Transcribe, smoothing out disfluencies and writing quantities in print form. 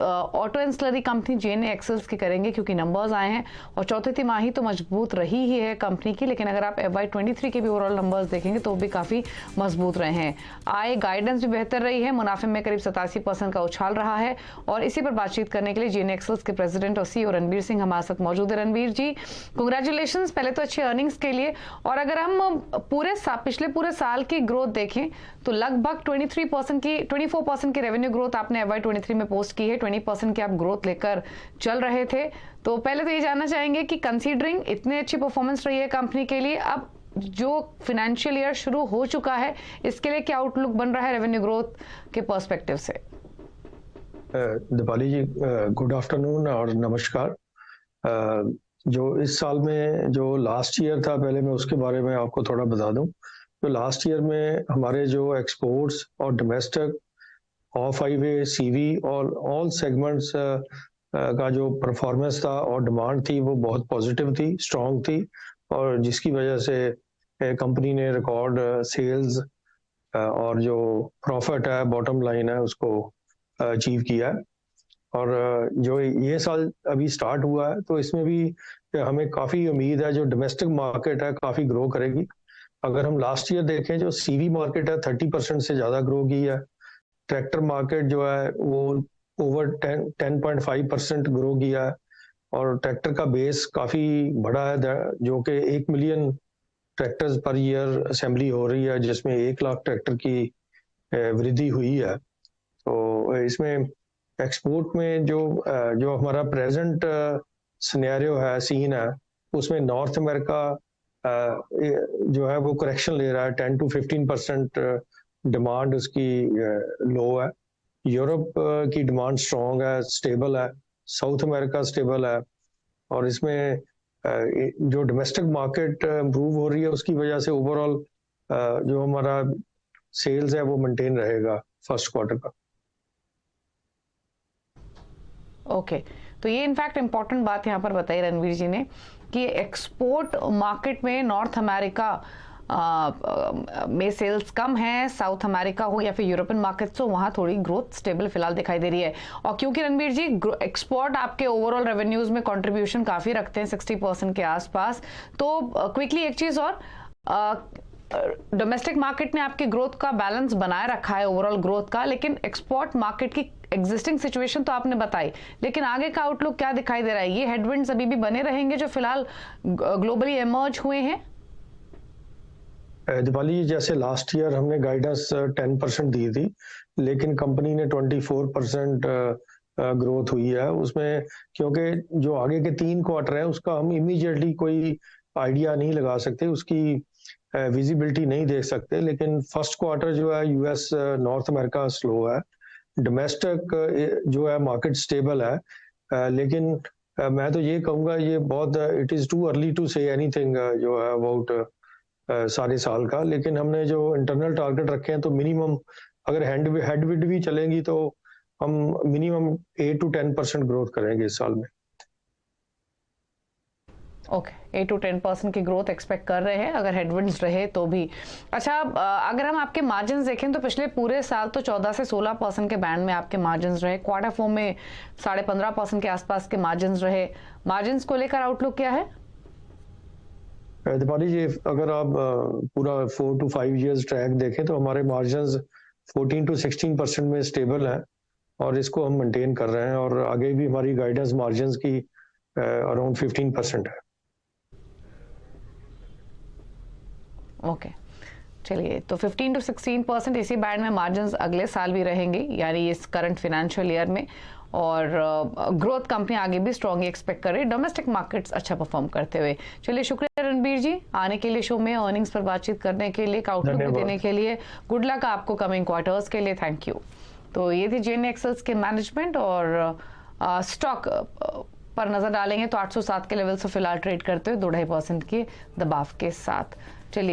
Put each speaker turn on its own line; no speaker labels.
Auto ancillary company जेएनए एक्सेल्स की करेंगे क्योंकि नंबर्स आए हैं और चौथी तिमाही तो मजबूत रही ही है कंपनी की, लेकिन अगर आप FY23 के भी ओवरऑल नंबर्स देखेंगे तो भी काफी मजबूत रहे हैं। आय गाइडेंस भी बेहतर रही है, मुनाफे में करीब 87% का उछाल रहा है। और इसी पर बातचीत करने के लिए जेएनए एक्सेल्स के प्रेसिडेंट और CEO रणवीर सिंह हमारे साथ मौजूद है। रणवीर जी, कंग्रेचुलेशन पहले तो अच्छी अर्निंग्स के लिए। और अगर हम पिछले पूरे साल की ग्रोथ देखें तो लगभग 24% की रेवेन्यू ग्रोथ आपने FY23 में पोस्ट की है। 20% की आप ग्रोथ लेकर चल रहे थे। तो पहले तो ये जानना चाहेंगे कि कंसीडरिंग इतनी अच्छी परफॉर्मेंस रही है कंपनी के लिए, अब जो फाइनेंशियल ईयर शुरू हो चुका है इसके लिए क्या आउटलुक बन रहा है रेवेन्यू ग्रोथ के पर्सपेक्टिव से?
दीपाली जी, गुड आफ्टरनून और नमस्कार। जो इस साल में जो लास्ट ईयर था, पहले मैं उसके बारे में आपको थोड़ा बता दूं। तो लास्ट ईयर में हमारे जो एक्सपोर्ट्स और डोमेस्टिक ऑफ हाईवे सीवी और ऑल सेगमेंट्स का जो परफॉर्मेंस था और डिमांड थी वो बहुत पॉजिटिव थी, स्ट्रॉन्ग थी, और जिसकी वजह से कंपनी ने रिकॉर्ड सेल्स और जो प्रॉफिट है, बॉटम लाइन है, उसको अचीव किया है। और जो ये साल अभी स्टार्ट हुआ है तो इसमें भी हमें काफ़ी उम्मीद है, जो डोमेस्टिक मार्केट है काफ़ी ग्रो करेगी। अगर हम लास्ट ईयर देखें, जो सीवी मार्केट है 30% से ज़्यादा ग्रो की है। ट्रैक्टर मार्केट जो है वो ओवर 10.5% ग्रो किया है, और ट्रैक्टर का बेस काफ़ी बड़ा है, जो कि 1 million tractors per year assembly हो रही है, जिसमें 1 लाख ट्रैक्टर की वृद्धि हुई है। तो इसमें एक्सपोर्ट में जो हमारा प्रेजेंट सिनेरियो है, सीन है, उसमें नॉर्थ अमेरिका जो है वो करेक्शन ले रहा है। 10 to 15% डिमांड उसकी लो है। यूरोप की डिमांड स्ट्रॉन्ग है, स्टेबल है। साउथ अमेरिका स्टेबल है। और इसमें जो डोमेस्टिक मार्केट इम्प्रूव हो रही है, उसकी वजह से ओवरऑल जो हमारा सेल्स है वो मेंटेन रहेगा फर्स्ट क्वार्टर का।
ओके, तो ये इनफैक्ट इंपॉर्टेंट बात यहाँ पर बताई रणवीर जी ने कि एक्सपोर्ट मार्केट में नॉर्थ अमेरिका में सेल्स कम है, साउथ अमेरिका हो या फिर यूरोपियन मार्केट्स हो, वहां थोड़ी ग्रोथ स्टेबल फिलहाल दिखाई दे रही है। और क्योंकि रणवीर जी एक्सपोर्ट आपके ओवरऑल रेवेन्यूज में कंट्रीब्यूशन काफी रखते हैं, 60% के आसपास, तो क्विकली एक चीज और, डोमेस्टिक मार्केट ने आपकी ग्रोथ का बैलेंस बनाए रखा है ओवरऑल ग्रोथ का, लेकिन एक्सपोर्ट मार्केट की एग्जिस्टिंग सिचुएशन तो आपने बताई, लेकिन आगे का आउटलुक क्या दिखाई दे रहा है? ये हेडविंड्स अभी भी बने रहेंगे जो फिलहाल ग्लोबली इमर्ज हुए हैं?
दीपाली, जैसे लास्ट ईयर हमने गाइडेंस 10% दी थी, लेकिन कंपनी ने 24% ग्रोथ हुई है उसमें, क्योंकि जो आगे के 3 क्वार्टर है उसका हम इमीडिएटली कोई आइडिया नहीं लगा सकते, उसकी विजिबिलिटी नहीं देख सकते। लेकिन फर्स्ट क्वार्टर जो है यूएस नॉर्थ अमेरिका स्लो है, डोमेस्टिक जो है मार्केट स्टेबल है। लेकिन मैं तो ये कहूँगा, ये बहुत it is too early to say anything जो है अबाउट सारे साल का। लेकिन हमने जो इंटरनल टारगेट रखे हैं, तो मिनिमम अगर हेडविंड भी चलेंगी तो हम मिनिमम 8 to 10% ग्रोथ करेंगे इस साल में।
ओके, 8 to 10% की ग्रोथ एक्सपेक्ट कर रहे हैं अगर हेडविंड्स रहे तो भी। अच्छा, अगर हम आपके मार्जिन देखें तो पिछले पूरे साल तो 14 से 16% के बैंड में आपके मार्जिन रहे, क्वार्टर 4 में 15.5% के आसपास के मार्जिन रहे। मार्जिन को लेकर आउटलुक क्या है?
दीपाली जी, अगर आप पूरा 4 to 5 years ट्रैक देखें तो हमारे मार्जिन 14 to 16% में स्टेबल हैं, और इसको हम मेंटेन कर रहे हैं, और आगे भी हमारी गाइडेंस मार्जिन की अराउंड 15% है।
ओके, चलिए, तो 15 to 16% इसी बैंड में मार्जिन अगले साल भी रहेंगे, यानी इस करंट फाइनेंशियल ईयर में। और ग्रोथ कंपनी आगे भी स्ट्रॉन्ग एक्सपेक्ट कर रही है, डोमेस्टिक मार्केट्स अच्छा परफॉर्म करते हुए। चलिए, शुक्रिया रणवीर जी आने के लिए शो में, अर्निंग्स पर बातचीत करने के लिए, आउटलुक देने के लिए। गुड लक आपको कमिंग क्वार्टर्स के लिए, थैंक यू। तो ये थी जेएनए एक्सेल्स के मैनेजमेंट। और स्टॉक पर नजर डालेंगे तो 807 के लेवल से फिलहाल ट्रेड करते हुए 2.5% के दबाव के साथ। चलिए।